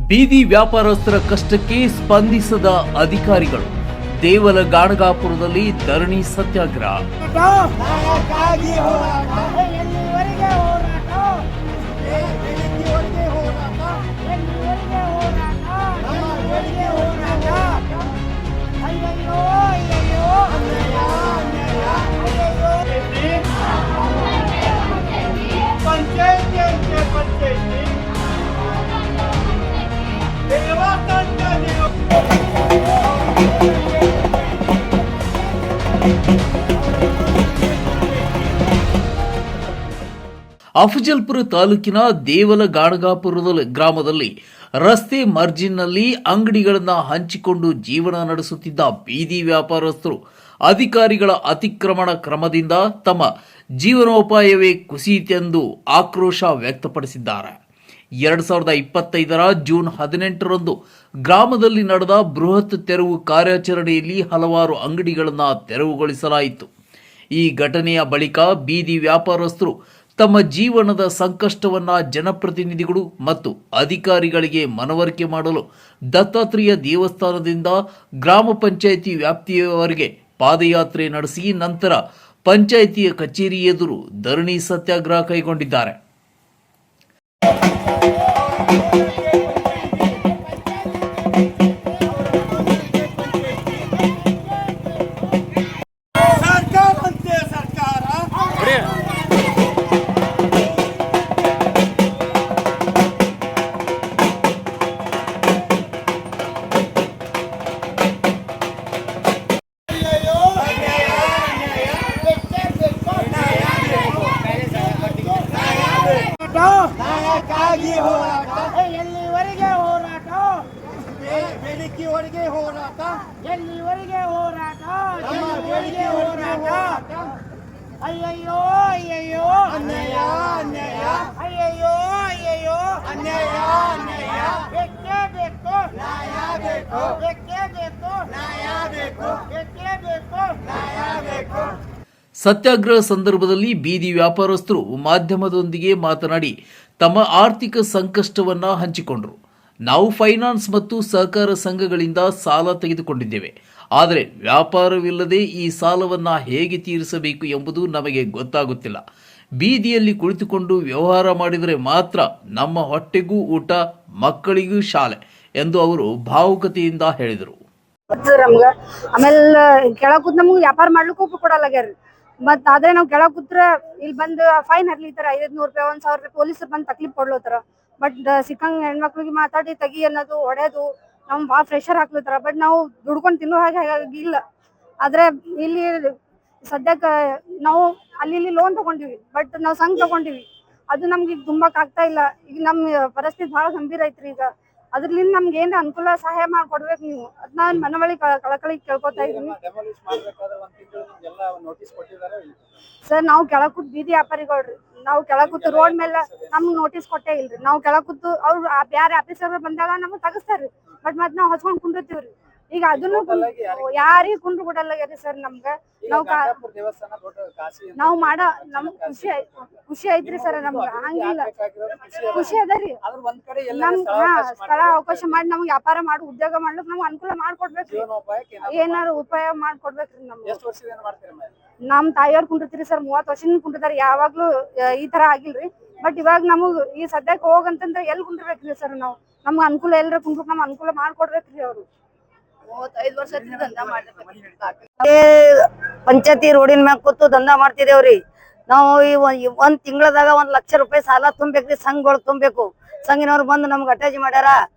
ಬೀದಿ ವ್ಯಾಪಾರಸ್ಥರ ಕಷ್ಟಕ್ಕೆ ಸ್ಪಂದಿಸದ ಅಧಿಕಾರಿಗಳು. ದೇವಲ ಗಾಣಗಾಪುರದಲ್ಲಿ ಧರಣಿ ಸತ್ಯಾಗ್ರಹ. ಅಫಜಲ್ಪುರ ತಾಲೂಕಿನ ದೇವಲ ಗಾಣಗಾಪುರದ ಗ್ರಾಮದಲ್ಲಿ ರಸ್ತೆ ಮಾರ್ಜಿನ್ನಲ್ಲಿ ಅಂಗಡಿಗಳನ್ನು ಹಂಚಿಕೊಂಡು ಜೀವನ ನಡೆಸುತ್ತಿದ್ದ ಬೀದಿ ವ್ಯಾಪಾರಸ್ಥರು ಅಧಿಕಾರಿಗಳ ಅತಿಕ್ರಮಣ ಕ್ರಮದಿಂದ ತಮ್ಮ ಜೀವನೋಪಾಯವೇ ಕುಸಿಯಿತೆಂದು ಆಕ್ರೋಶ ವ್ಯಕ್ತಪಡಿಸಿದ್ದಾರೆ. 2025 ಜೂನ್ 18ರಂದು ಗ್ರಾಮದಲ್ಲಿ ನಡೆದ ಬೃಹತ್ ತೆರವು ಕಾರ್ಯಾಚರಣೆಯಲ್ಲಿ ಹಲವಾರು ಅಂಗಡಿಗಳನ್ನು ತೆರವುಗೊಳಿಸಲಾಯಿತು. ಈ ಘಟನೆಯ ಬಳಿಕ ಬೀದಿ ವ್ಯಾಪಾರಸ್ಥರು ತಮ್ಮ ಜೀವನದ ಸಂಕಷ್ಟವನ್ನ ಜನಪ್ರತಿನಿಧಿಗಳು ಮತ್ತು ಅಧಿಕಾರಿಗಳಿಗೆ ಮನವರಿಕೆ ಮಾಡಲು ದತ್ತಾತ್ರೇಯ ದೇವಸ್ಥಾನದಿಂದ ಗ್ರಾಮ ಪಂಚಾಯಿತಿ ವ್ಯಾಪ್ತಿಯವರೆಗೆ ಪಾದಯಾತ್ರೆ ನಡೆಸಿ ನಂತರ ಪಂಚಾಯಿತಿಯ ಕಚೇರಿ ಎದುರು ಧರಣಿ ಸತ್ಯಾಗ್ರಹ ಕೈಗೊಂಡಿದ್ದಾರೆ. ಎಲ್ಲಿವರೆಗೆ ಹೋರಾಟ, ಬೆಳಕಿವರೆಗೆ ಹೋರಾಟ, ಎಲ್ಲಿವರೆಗೆ ಹೋರಾಟ, ಎಲ್ಲಿವರೆಗೆ ಹೋರಾಟ. ಅಯ್ಯಯ್ಯೋ ಅಯ್ಯಯ್ಯೋ ಅನ್ಯಾಯ ಅನ್ಯಾಯ, ಅಯ್ಯಯ್ಯೋ ಅಯ್ಯಯ್ಯೋ ಅನ್ಯಾಯ ಅನ್ಯಾಯ. ಬೇಕೇ ಬೇಕು ನ್ಯಾಯ ಬೇಕು, ಬೇಕೇ ಬೇಕು ನ್ಯಾಯ ಬೇಕು, ಬೇಕೇ ಬೇಕು ನ್ಯಾಯ ಬೇಕು. ಸತ್ಯಾಗ್ರಹ ಸಂದರ್ಭದಲ್ಲಿ ಬೀದಿ ವ್ಯಾಪಾರಸ್ಥರು ಮಾಧ್ಯಮದೊಂದಿಗೆ ಮಾತನಾಡಿ ತಮ್ಮ ಆರ್ಥಿಕ ಸಂಕಷ್ಟವನ್ನು ಹಂಚಿಕೊಂಡರು. ನಾವು ಫೈನಾನ್ಸ್ ಮತ್ತು ಸಹಕಾರ ಸಂಘಗಳಿಂದ ಸಾಲ ತೆಗೆದುಕೊಂಡಿದ್ದೇವೆ. ಆದರೆ ವ್ಯಾಪಾರವಿಲ್ಲದೆ ಈ ಸಾಲವನ್ನು ಹೇಗೆ ತೀರಿಸಬೇಕು ಎಂಬುದು ನಮಗೆ ಗೊತ್ತಾಗುತ್ತಿಲ್ಲ. ಬೀದಿಯಲ್ಲಿ ಕುಳಿತುಕೊಂಡು ವ್ಯವಹಾರ ಮಾಡಿದರೆ ಮಾತ್ರ ನಮ್ಮ ಹೊಟ್ಟೆಗೂ ಊಟ, ಮಕ್ಕಳಿಗೂ ಶಾಲೆ ಎಂದು ಅವರು ಭಾವುಕತೆಯಿಂದ ಹೇಳಿದರು. ಆಮೇಲೆ ಕೆಳಗ್ ಕೂತ್ ನಮ್ಗೆ ವ್ಯಾಪಾರ ಮಾಡ್ಲಿಕ್ಕೂ ಕೊಡಲ್ಲಾಗ್ಯಾರ. ಮತ್ ಆದ್ರೆ ನಾವ್ ಕೆಳಗ್ ಕೂತ್ರ ಇಲ್ಲಿ ಬಂದ್ ಫೈನ್ ಹರ್ಲಿತಾರ, 500 ರೂಪಾಯಿ 1000 ರೂಪಾಯಿ ಪೊಲೀಸರು ಬಂದ್ ತಕ್ಲೀಫ್ ಕೊಡ್ಲತ್ತಾರ. ಬಟ್ ಸಿಕ್ಕಂಗ್ ಹೆಣ್ಮಕ್ಳಿಗೆ ಮಾತಾಡಿ ತೆಗಿ ಅನ್ನೋದು, ಹೊಡೆದು ನಮ್ ಭಾಳ ಪ್ರೆಷರ್ ಹಾಕ್ಲತ್ತಾರ. ಬಟ್ ನಾವು ದುಡ್ಕೊಂಡ್ ತಿನ್ನೋ ಹಾಗಿಲ್ಲ. ಆದ್ರೆ ಇಲ್ಲಿ ಸದ್ಯಕ್ಕೆ ನಾವು ಅಲ್ಲಿ ಲೋನ್ ತಗೊಂಡಿವಿ, ಬಟ್ ನಾವು ಸಂಘ ತಗೊಂಡಿವಿ. ಅದು ನಮ್ಗೆ ಈಗ ತುಂಬಾಕ್ ಆಗ್ತಾ ಇಲ್ಲ. ಈಗ ನಮ್ ಪರಿಸ್ಥಿತಿ ಬಹಳ ಗಂಭೀರ ಐತ್ರಿ. ಈಗ ಅದ್ರಲಿಂದ ನಮ್ಗೆ ಏನ್ ಅನುಕೂಲ ಸಹಾಯ ಮಾಡ್ಕೊಡ್ಬೇಕು ನೀವು. ಅದ್ನ ಮನವಳಿ ಕಳಕಳಿ ಕೇಳ್ಕೊತಾ ಇದೀನಿ ಸರ್. ನಾವು ಕೆಳಗ್ ಕೂತ್ ಬೀದಿ ವ್ಯಾಪಾರಿಗಳ್ರಿ, ನಾವು ಕೆಳಗ್ ಕೂತು ರೋಡ್ ಮೇಲೆ ನಮ್ಗ್ ನೋಟಿಸ್ ಕೊಟ್ಟೇ ಇಲ್ರಿ. ನಾವು ಕೆಳಗ್ ಕೂತು ಅವ್ರು ಬ್ಯಾರೆ ಆಫೀಸರ್ ಬಂದಾಗ ನಮಗ್ ತಗಸ್ತಾರ್ರಿ. ಬಟ್ ಮತ್ ನಾವ್ ಹಚ್ಕೊಂಡ್ ಕುಂಡಿರ್ತೀವ್ರಿ. ಈಗ ಅದನ್ನು ಯಾರಿಗೂ ಕುಂಡ್ರು ಕೊಡಲ್ಲಾಗ್ಯಾರಿ ಸರ್. ನಮ್ಗ ನಾವು ಮಾಡ ನಮ್ಗ್ ಖುಷಿ ಐತ್ರಿ ಸರ್. ನಮ್ಗ ಹಂಗಿಲ್ಲ, ಖುಷಿ ಅದರಿ. ನಮ್ಗ ಸ್ಥಳ ಅವಕಾಶ ಮಾಡಿ ನಮ್ಗೆ ವ್ಯಾಪಾರ ಮಾಡಿ ಉದ್ಯೋಗ ಮಾಡ್ಲಿಕ್ ನಮ್ಗೆ ಅನುಕೂಲ ಮಾಡ್ಕೊಡ್ಬೇಕ್ರಿ. ಏನಾರು ಉಪಾಯ ಮಾಡ್ಕೊಡ್ಬೇಕ್ರಿ. ನಮ್ ತಾಯಿಯವ್ರು ಕುಂಡಿರ್ತೀರಿ ಸರ್, 30 ವರ್ಷದಿಂದ ಕುಂಡಿರ್ತಾರ. ಯಾವಾಗ್ಲೂ ಈ ತರ ಆಗಿಲ್ರಿ. ಬಟ್ ಇವಾಗ ನಮಗ್ ಈ ಸದ್ಯಕ್ಕೆ ಹೋಗಂತಂದ್ರೆ ಎಲ್ಲಿ ಕುಂಡಿರ್ಬೇಕ್ರಿ ಸರ್? ನಾವು ನಮ್ಗ ಅನುಕೂಲ ಎಲ್ರ ಕುಂಡ್ರ ನಮ್ ಅನುಕೂಲ ಮಾಡ್ಕೊಡ್ಬೇಕ್ರಿ. ಅವ್ರು 35 ವರ್ಷ ಪಂಚಾಯತಿ ರೋಡಿನ ಮ್ಯಾಗ ಕೂತು ದಂಧ ಮಾಡ್ತಿದೇವ್ರಿ. ನಾವು ಒಂದ್ ತಿಂಗಳದಾಗ 1 ಲಕ್ಷ ರೂಪಾಯಿ ಸಾಲ ತುಂಬೇಕ್ರಿ. ಸಂಘಗಳು ತುಂಬೇಕು. ಸಂಘಿನವ್ರು ಬಂದು ನಮ್ಗೆ ಅಟ್ಯಾಚ್ ಮಾಡ್ಯಾರ.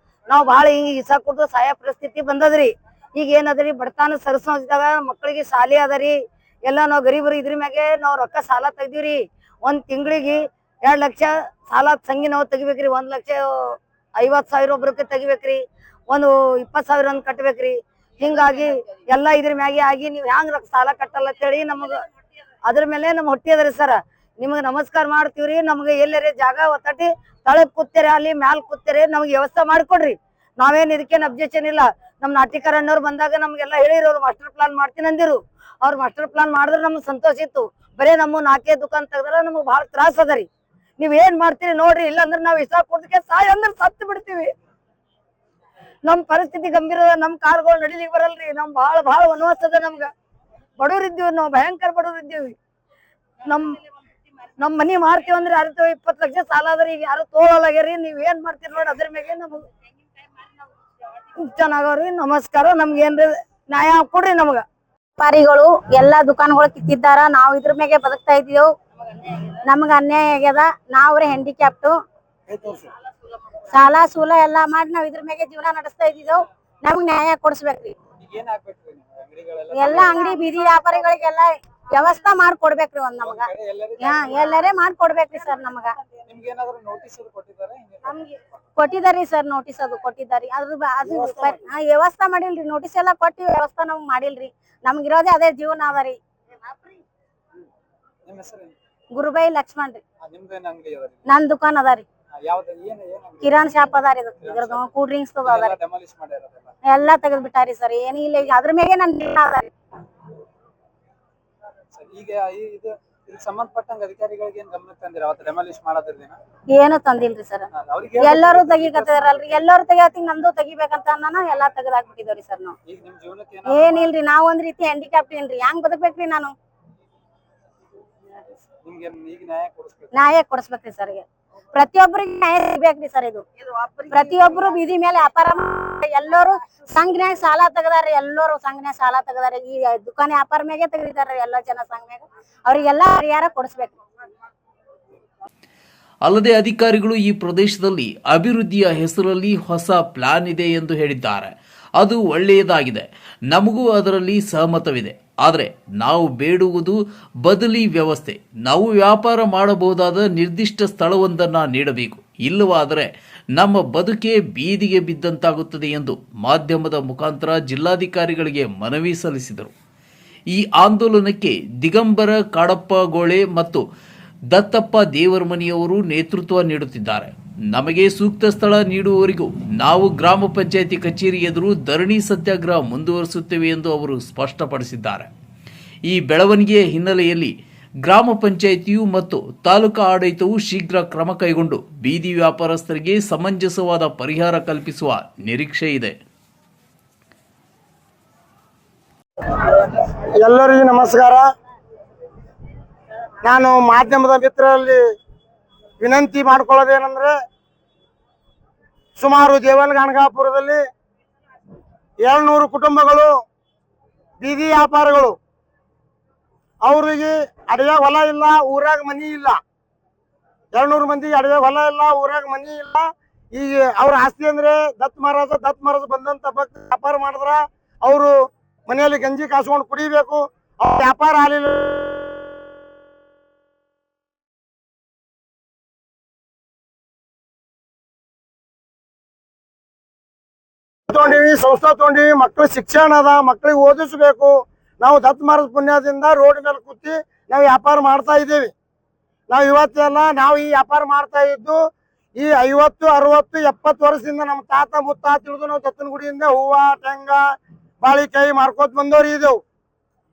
ನಾವ್ ಬಾಳ ಹಿಂಗ ಇಸ ಕೊಟ್ಟು ಸಹಾಯ ಪರಿಸ್ಥಿತಿ ಬಂದದ್ರಿ. ಈಗ ಏನದ್ರಿ, ಬಡತಾನ ಸರಸ್ದಾಗ ಮಕ್ಕಳಿಗೆ ಶಾಲೆ ಅದರಿ. ಎಲ್ಲಾ ನಾವ್ ಗರೀಬರು ಇದ್ರ ಮ್ಯಾಗೆ ನಾವ್ ರೊಕ್ಕ ಸಾಲ ತೆಗ್ದಿವ್ರಿ. ಒಂದ್ ತಿಂಗಳಿಗೆ 2 ಲಕ್ಷ ಸಾಲ ಸಂಘಿನವ್ ತೆಗಿಬೇಕ್ರಿ. 1,50,000 ಒಬ್ರಕ್ಕೆ ತೆಗಿಬೇಕ್ರಿ. ಒಂದು 20,000 ಅಂತ ಕಟ್ಬೇಕ್ರಿ. ಹಿಂಗಾಗಿ ಎಲ್ಲಾ ಇದ್ರ ಮ್ಯಾಗೆ ಆಗಿ ನೀವ್ ಹ್ಯಾಂಗ ಸಾಲ ಕಟ್ಟಲ್ಲ ಅಂತೇಳಿ ನಮಗ ಅದ್ರ ಮೇಲೆ ನಮ್ ಹೊಟ್ಟಿ ಅದರಿ ಸರ್. ನಿಮಗ್ ನಮಸ್ಕಾರ ಮಾಡ್ತೀವ್ರಿ. ನಮ್ಗೆ ಎಲ್ಲರೇ ಜಾಗ ಒತ್ತಟಿ ತಳಗ್ ಕೂತೀರಿ, ಅಲ್ಲಿ ಮ್ಯಾಲ್ ಕೂತೀರಿ, ನಮ್ಗೆ ವ್ಯವಸ್ಥೆ ಮಾಡ್ಕೊಡ್ರಿ. ನಾವೇನ್ ಇದಕ್ಕೇನ್ ಅಬ್ಜೆಕ್ಷನ್ ಇಲ್ಲ. ನಮ್ ನಾಟಿಕರಣ್ಣವ್ರು ಬಂದಾಗ ನಮ್ಗೆಲ್ಲಾ ಹೇಳಿರೋರು ಮಾಸ್ಟರ್ ಪ್ಲಾನ್ ಮಾಡ್ತೀನಿ ಅಂದಿರು. ಅವ್ರ ಮಾಸ್ಟರ್ ಪ್ಲಾನ್ ಮಾಡಿದ್ರೆ ನಮ್ಗೆ ಸಂತೋಷ ಇತ್ತು. ಬರೇ ನಮ್ಮ 4 ದುಕಾನ್ ತೆಗ್ದ್ರ ನಮಗ್ ಬಹಳ ತ್ರಾಸ ಅದರಿ. ನೀವ್ ಏನ್ ಮಾಡ್ತೀರಿ ನೋಡ್ರಿ. ಇಲ್ಲಾಂದ್ರೆ ನಾವ್ ಇಷ್ಟ ಕೊಡ್ದಕ್ಕೆ ಸಾಯ್ ಅಂದ್ರೆ ಸತ್ತು ಬಿಡ್ತೀವಿ. ನಮ್ ಪರಿಸ್ಥಿತಿ ಗಂಭೀರ ಅದ. ನಮ್ ಕಾರ್ಗಳು ನಡಿಲಿಕ್ಕೆ ಬರಲ್ರಿ. ನಮ್ ಬಹಳ ವನವಾಸ ಅದ. ನಮ್ಗ ಬಡವ್ರಿದ್ದೀವಿ ನಾವು, ಭಯಂಕರ ಬಡವ್ರಿದ್ದೀವಿ. ನಮ್ ಮನಿ ಮಾರ್ತೀವಿ ಅಂದ್ರೆ 20 ಲಕ್ಷ ಸಾಲ ಅದ್ರಿ. ಈಗ ಯಾರು ತೋಳಲಾಗ್ಯಾರಿ. ನೀವ್ ಏನ್ ಮಾಡ್ತೀರಿ ನೋಡಿ, ಅದ್ರ ಮ್ಯಾಗೆ ನಮಗ್ ಚೆನ್ನಾಗವ್ರಿ. ನಮಸ್ಕಾರ. ನಮ್ಗೆ ಏನ್ರಿ ನ್ಯಾಯ ಕೊಡ್ರಿ ನಮಗ. ವ್ಯಾಪಾರಿಗಳು ಎಲ್ಲಾ ದುಕಾನ್ಗಳು ಕಿತ್ತಿದ್ದಾರ. ನಾವ್ ಇದ್ರ ಮ್ಯಾಗೆ ಬದುಕ್ತಾ ಇದೀವಿ. ನಮಗ ಅನ್ಯಾಯ ಆಗ್ಯದ. ನಾವ್ರೆ ಹ್ಯಾಂಡಿಕ್ಯಾಪ್ಟು, ಸಾಲ ಸೂಲ ಎಲ್ಲಾ ಮಾಡಿ ನಾವ್ ಇದ್ರ ಮ್ಯಾಗೆ ಜೀವನ ನಡೆಸ್ತಾ ಇದ್ದೀವಿ. ನಮಗ್ ನ್ಯಾಯ ಕೊಡಿಸ್ಬೇಕ್ರಿ. ಎಲ್ಲಾ ಅಂಗಡಿ ಬೀದಿ ವ್ಯಾಪಾರಿಗಳಿಗೆಲ್ಲಾ ವ್ಯವಸ್ಥೆ ಮಾಡ್ಕೊಡ್ಬೇಕ್ರಿ. ಒಂದ್ ನಮಗ ಎಲ್ಲರೇ ಮಾಡ್ಕೊಡ್ಬೇಕ್ರಿ ಸರ್. ನಮಗ ಕೊಟ್ಟಿದಾರಿ ಸರ್, ನೋಟಿಸ್ ಅದು ಕೊಟ್ಟಿದಾರಿ. ಅದು ವ್ಯವಸ್ಥೆ ಮಾಡಿಲ್ರಿ. ನೋಟಿಸ್ ಎಲ್ಲಾ ಕೊಟ್ಟಿ ವ್ಯವಸ್ಥೆ ನಮ್ಗ್ ಮಾಡಿಲ್ರಿ. ನಮ್ಗಿರೋದೇ ಅದೇ ಜೀವನ ಅದರಿ. ಗುರುಬೈ ಲಕ್ಷ್ಮಣ್ ರೀ. ನನ್ ದುಕಾನ್ ಅದಾರಿ. ಕಿರಾಣ್ ಶಾಪ್ ಅದಾರಿ. ಇದ್ರದ್ದು ಕೂಲ್ ಡ್ರಿಂಕ್ಸ್ ಅದಾರಿ. ಎಲ್ಲಾ ತೆಗೆದ್ ಬಿಟ್ಟಾರಿ ಸರ್. ಏನು ಇಲ್ಲ. ಈಗ ಅದ್ರ ಮ್ಯಾಗೆ ನನ್ ಜೀವನ ಅದಾರಿ. ಸಂಬಂಧಪಟ್ಟಂಗ ಅಧಿಕಾರಿಗಳಿಗೆ ಏನ್ ಗಮನಕ್ಕೆ ತಂದಿರ? ಅವತ್ತು ಡೆಮಾಲಿಷ್ ಮಾಡೋದ್ರದೇನ ಏನು ತಂದಿಲ್ರಿ ಸರ್. ಎಲ್ಲರೂ ತೆಗಿಕತ್ತಿದಾರಲ್ರಿ. ಎಲ್ಲರೂ ತೆಗಿಯತಿ, ನಮ್ದು ತೆಗಿಬೇಕಂತ ಎಲ್ಲಾ ತೆಗೆದಾಕ್ಬಿಟ್ಟಿದವ್ರಿ ಸರ್. ನಾವ್ ಈಗ ನಿಮ್ ಜೀವನಕ್ಕೆ ಏನಿಲ್ರಿ. ನಾವ್ ಒಂದ್ ರೀತಿ ಹ್ಯಾಂಡಿಕ್ಯಾಪ್ಟ್ ಏನ್ರಿ. ಹೆಂಗ್ ಬದುಕ್ಬೇಕ್ರಿ ನಾನು? ನಿಮ್ಗೆ ಈಗ ನ್ಯಾಯ ಕೊಡಿಸ್ಬೇಕು. ನ್ಯಾಯ ಕೊಡಿಸ್ಬೇಕ್ರಿ ಸರ್. ಪ್ರತಿಯೊಬ್ಬರಿಗೆ ನ್ಯಾಯ ಸಿಗ್ಬೇಕ್ರಿ ಸರ್. ಇದು ಪ್ರತಿಯೊಬ್ರು ಬೀದಿ ಮೇಲೆ ವ್ಯಾಪಾರ ಎಲ್ಲರೂ ಸಂಘನ್ಯಾಗ ಸಾಲ ತೆಗದಾರಿ. ಎಲ್ಲರೂ ಸಂಘನ್ಯಾಗ ಸಾಲ ತೆಗದಾರಿ. ಈ ದುಕಾನ್ ವ್ಯಾಪಾರ ಮ್ಯಾಗೆ ತೆಗದಿದಾರ ಎಲ್ಲಾ ಜನ ಸಂಘನ್ಯಾಗ. ಅವ್ರಿಗೆಲ್ಲಾ ಪರಿಹಾರ ಕೊಡಿಸ್ಬೇಕು. ಅಲ್ಲದೆ ಅಧಿಕಾರಿಗಳು ಈ ಪ್ರದೇಶದಲ್ಲಿ ಅಭಿವೃದ್ಧಿಯ ಹೆಸರಲ್ಲಿ ಹೊಸ ಪ್ಲಾನ್ ಇದೆ ಎಂದು ಹೇಳಿದ್ದಾರೆ. ಅದು ಒಳ್ಳೆಯದಾಗಿದೆ. ನಮಗೂ ಅದರಲ್ಲಿ ಸಹಮತವಿದೆ. ಆದರೆ ನಾವು ಬೇಡುವುದು ಬದಲಿ ವ್ಯವಸ್ಥೆ. ನಾವು ವ್ಯಾಪಾರ ಮಾಡಬಹುದಾದ ನಿರ್ದಿಷ್ಟ ಸ್ಥಳವೊಂದನ್ನು ನೀಡಬೇಕು. ಇಲ್ಲವಾದರೆ ನಮ್ಮ ಬದುಕೆ ಬೀದಿಗೆ ಬಿದ್ದಂತಾಗುತ್ತದೆ ಎಂದು ಮಾಧ್ಯಮದ ಮುಖಾಂತರ ಜಿಲ್ಲಾಧಿಕಾರಿಗಳಿಗೆ ಮನವಿ ಸಲ್ಲಿಸಿದರು. ಈ ಆಂದೋಲನಕ್ಕೆ ದಿಗಂಬರ ಕಾಡಪ್ಪ ಗೋಳೆ ಮತ್ತು ದತ್ತಪ್ಪ ದೇವರಮನಿಯವರು ನೇತೃತ್ವ ನೀಡುತ್ತಿದ್ದಾರೆ. ನಮಗೆ ಸೂಕ್ತ ಸ್ಥಳ ನೀಡುವವರೆಗೂ ನಾವು ಗ್ರಾಮ ಪಂಚಾಯಿತಿ ಕಚೇರಿ ಎದುರು ಧರಣಿ ಸತ್ಯಾಗ್ರಹ ಮುಂದುವರಿಸುತ್ತೇವೆ ಎಂದು ಅವರು ಸ್ಪಷ್ಟಪಡಿಸಿದ್ದಾರೆ. ಈ ಬೆಳವಣಿಗೆಯ ಹಿನ್ನೆಲೆಯಲ್ಲಿ ಗ್ರಾಮ ಪಂಚಾಯಿತಿಯು ಮತ್ತು ತಾಲೂಕಾ ಆಡಳಿತವು ಶೀಘ್ರ ಕ್ರಮ ಕೈಗೊಂಡು ಬೀದಿ ವ್ಯಾಪಾರಸ್ಥರಿಗೆ ಸಮಂಜಸವಾದ ಪರಿಹಾರ ಕಲ್ಪಿಸುವ ನಿರೀಕ್ಷೆ ಇದೆ. ಎಲ್ಲರಿಗೂ ನಮಸ್ಕಾರ. ನಾನು ಮಾಧ್ಯಮದ ಮಿತ್ರರಲ್ಲಿ ವಿನಂತಿ ಮಾಡ್ಕೊಳ್ಳೋದೇನೆಂದ್ರೆ, ಸುಮಾರು ದೇವನಗಾನಗಾಪುರದಲ್ಲಿ 200 ಕುಟುಂಬಗಳು ಬೀದಿ ವ್ಯಾಪಾರಿಗಳು. ಅವರಿಗೆ ಅಡವೆ ಹೊಲ ಇಲ್ಲ, ಊರಾಗ ಮನಿ ಇಲ್ಲ. 200 ಮಂದಿಗೆ ಅಡವೆ ಹೊಲ ಇಲ್ಲ, ಊರಾಗ ಮನಿ ಇಲ್ಲ. ಈಗ ಅವ್ರ ಆಸ್ತಿ ಅಂದ್ರೆ ದತ್ ಮಹಾರಾಜ ಬಂದಂತ ಭಕ್ತ ವ್ಯಾಪಾರ ಮಾಡಿದ್ರ ಅವರು ಮನೆಯಲ್ಲಿ ಗಂಜಿ ಕಾಸ್ಕೊಂಡು ಕುಡಿಬೇಕು. ಅವ್ರ ವ್ಯಾಪಾರ ಆಗಲಿಲ್ಲ. ಸಂಸ್ಥಾ ತಗೊಂಡಿವಿ. ಮಕ್ಳು ಶಿಕ್ಷಣ ಅದ, ಮಕ್ಳಿಗೆ ಓದಿಸ್ಬೇಕು. ನಾವು ದತ್ ಮಹಾರಾಜ ಪುಣ್ಯದಿಂದ ರೋಡ್ ಮೇಲೆ ಕೂತಿ ನಾವು ವ್ಯಾಪಾರ ಮಾಡ್ತಾ ಇದ್ದೀವಿ. ನಾವು ಇವತ್ತೆಲ್ಲ ನಾವು ಈ ವ್ಯಾಪಾರ ಮಾಡ್ತಾ ಇದ್ದು ಈ 50, 60, 70 ವರ್ಷದಿಂದ ನಮ್ಮ ತಾತ ಮುತ್ತಾತ ತಿಳಿದು ನಾವು ದತ್ತನಗುಡಿಯಿಂದ ಹೂವ, ಟೆಂಗ, ಬಾಳಿಕಾಯಿ ಮಾರ್ಕೋತ್ ಬಂದವ್ರು ಇದೇವು.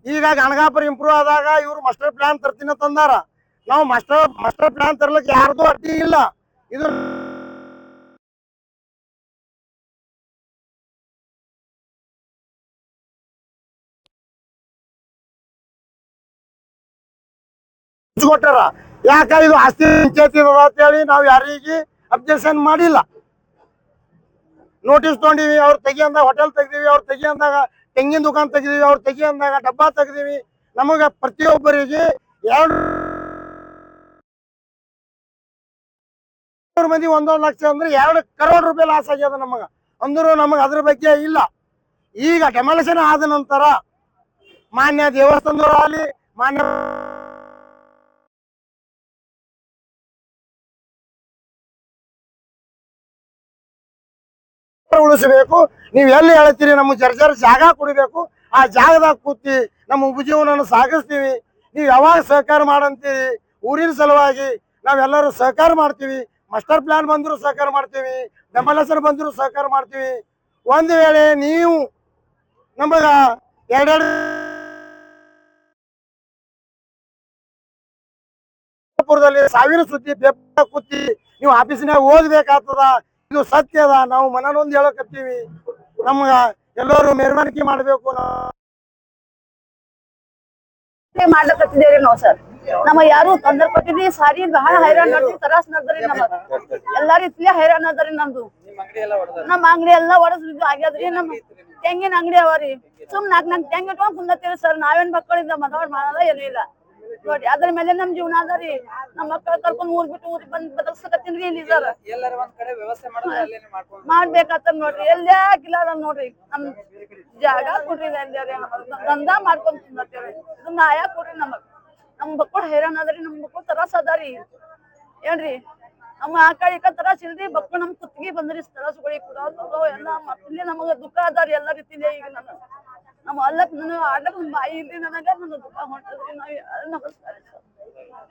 ಈಗ ಗಣಗಾಪುರ ಇಂಪ್ರೂವ್ ಆದಾಗ ಇವ್ರು ಮಾಸ್ಟರ್ ಪ್ಲಾನ್ ತರ್ತೀನಿ ತಂದಾರ. ನಾವು ಮಾಸ್ಟರ್ ಪ್ಲಾನ್ ತರ್ಲಿಕ್ಕೆ ಯಾರ್ದು ಅಡ್ಡಿ ಇಲ್ಲ. ಇದು ಕೊಟ್ಟಾರ. ಯಾಕ ಇದು ಆಸ್ತಿ ಪಂಚಾಯತಿ ಅಂತ ಹೇಳಿ ನಾವು ಯಾರಿಗೆ ಅಬ್ಜೆಕ್ಷನ್ ಮಾಡಿಲ್ಲ. ನೋಟಿಸ್ ತಗೊಂಡಿವಿ. ಅವ್ರು ತೆಗಿಯಂದಾಗ ಹೋಟೆಲ್ ತೆಗ್ದಿವಿ, ಅವ್ರು ತೆಗಿಯಂದಾಗ ತೆಂಗಿನ ದುಕಾನ್ ತೆಗ್ದಿವಿ, ಅವ್ರು ತೆಗಿಯಂದಾಗ ಡಬ್ಬಾ ತೆಗ್ದಿವಿ. ನಮಗ ಪ್ರತಿಯೊಬ್ಬರಿಗೆ 200 ಮಂದಿ 1 ಲಕ್ಷ ಅಂದ್ರೆ 2 ಕರೋಡ್ ರೂಪಾಯಿ ಲಾಸ್ ಆಗ್ಯದ ನಮಗ. ಅಂದ್ರೂ ನಮಗ ಅದ್ರ ಬಗ್ಗೆ ಇಲ್ಲ. ಈಗ ಡೆಮಾಲಿಷನ್ ಆದ ನಂತರ ಮಾನ್ಯ ದೇವಸ್ಥಾನದವರಾಗಲಿ, ಮಾನ್ಯ ಉಳಿಸಬೇಕು. ನೀವ್ ಎಲ್ಲಿ ಹೇಳ್ತೀರಿ ನಮ್ಗೆ ಜರ್ಜರ್ ಜಾಗ ಕೊಡಬೇಕು. ಆ ಜಾಗದಾಗ ಕೂತಿ ನಮ್ಮ ಉಪಜೀವನ ಸಾಗಿಸ್ತೀವಿ. ನೀವು ಯಾವಾಗ ಸಹಕಾರ ಮಾಡಂತೀರಿ. ಊರಿನ ಸಲುವಾಗಿ ನಾವೆಲ್ಲರೂ ಸಹಕಾರ ಮಾಡ್ತೀವಿ. ಮಾಸ್ಟರ್ ಪ್ಲಾನ್ ಬಂದ್ರು ಸಹಕಾರ ಮಾಡ್ತೀವಿ, ಡೆಮಾಲಿಷನ್ ಬಂದ್ರು ಸಹಕಾರ ಮಾಡ್ತೀವಿ. ಒಂದು ವೇಳೆ ನೀವು ನಮಗ 2 ಸಾವಿರ ಸುದ್ದಿ ಪೇಪರ್ ಕೂತಿ ನೀವು ಆಫೀಸಿನಾಗ ಓದ್ಬೇಕಾಗ್ತದ. ಇದು ಸತ್ಯ ಅದ. ನಾವು ಮನನೊಂದು ಹೇಳಕತ್ತೀವಿ, ನಮ್ಗ ಎಲ್ಲರೂ ಮೆರವಣಿಗೆ ಮಾಡ್ಬೇಕು. ಮಾಡ್ಲಕತ್ತಿದ್ದೇವ್ರಿ ನಾವ್ ಸರ್. ನಮಗ ಯಾರು ತೊಂದರೆ ಕೊಟ್ಟಿದ್ರಿ, ಸಾರಿ ಬಹಳ ಹೈರಾಣ ಮಾಡ್ತೀವಿ, ತರಾಸ್ ನಡ್ದ್ರಿ ನಮಗ ಎಲ್ಲಾ ರೀತಿಯ ಹೈರಾಣ ಅದ್ರಿ. ನಮ್ದು ನಿಮ್ ಅಂಗಡಿ ಎಲ್ಲ ಹೊಡೆದ ನಮ್ ಅಂಗಡಿ ಎಲ್ಲಾ ಒಡದ್ ಆಗ್ಯದ್ರಿ. ನಮ್ ತೆಂಗಿನ ಅಂಗಡಿ ಅವರಿ, ಸುಮ್ ನಾಕ್ ತೆಂಗ್ ಇಟ್ಕೊಂಡ್ ಕುಂದತ್ತೀವಿ ಸರ್. ನಾವೇನ್ ಮಕ್ಕಳಿಂದ ಮದವಾಡ್ ಮಾಡಲ್ಲ ಏನೂ ಇಲ್ಲ ನೋಡಿ. ಅದ್ರ ಮೇಲೆ ನಮ್ ಜೀವನ ಅದರಿ. ನಮ್ ಮಕ್ಕಳ ಕರ್ಕೊಂಡ್ ಊರ್ ಬಿಟ್ಟು ಊರಿಗೆ ಬಂದ್ ಬದಲ್ಸಕತ್ತೀನ್ರಿ ಇಲ್ಲಿ ಸರ್. ಎಲ್ಲರ ಒಂದ್ ಕಡೆ ವ್ಯವಸ್ಥೆ ಮಾಡಿದ್ರೆ ಅಲ್ಲೇನೆ ಮಾಡ್ಕೊಂಡು ಮಾಡ್ಬೇಕಾಗ್ತದ ನೋಡ್ರಿ. ಎಲ್ಲಿ ಹಾಕಿಲ್ಲ ನೋಡ್ರಿ. ನಮ್ ಜಾಗ ಕೊಡ್ರಿ, ದಂಧ ಮಾಡ್ಕೊಂಡ್ ಕುಂದತ್ತೇವ್ರಿ. ಇದನ್ನ ಆಯಾ ಕೊಡ್ರಿ ನಮಗ್. ನಮ್ ಮಕ್ಕಳು ಹೈರಾಣ ಅದ್ರಿ, ನಮ್ ಮಕ್ಕಳು ತರಾಸ ಅದಾರಿ ಏನ್ರಿ. ನಮ್ಮ ಆಕಳ ಈಕ ತರಾಸ್ ಇಲ್ರಿ, ಮಕ್ಕಳು ನಮ್ ಕುತ್ತಿಗೆ ಬಂದ್ರಿ ತರಾಸುಗಳಿಗೆ ಕೂಡ ಎಲ್ಲಾ. ಇಲ್ಲಿ ನಮಗ ದುಃಖ ಅದಾರಿ ಎಲ್ಲಾ ರೀತಿಲಿ. ಈಗ ನಮ್ಮ ಅಲ್ಲಕ್ ಆಡ್ಲಕ್ ಬಾಯಿ ಇಲ್ರಿ ನನಗ. ನನ್ನ ದುಃಖ ಹೊಂಟದ್ರಿ. ನಮಸ್ಕಾರ.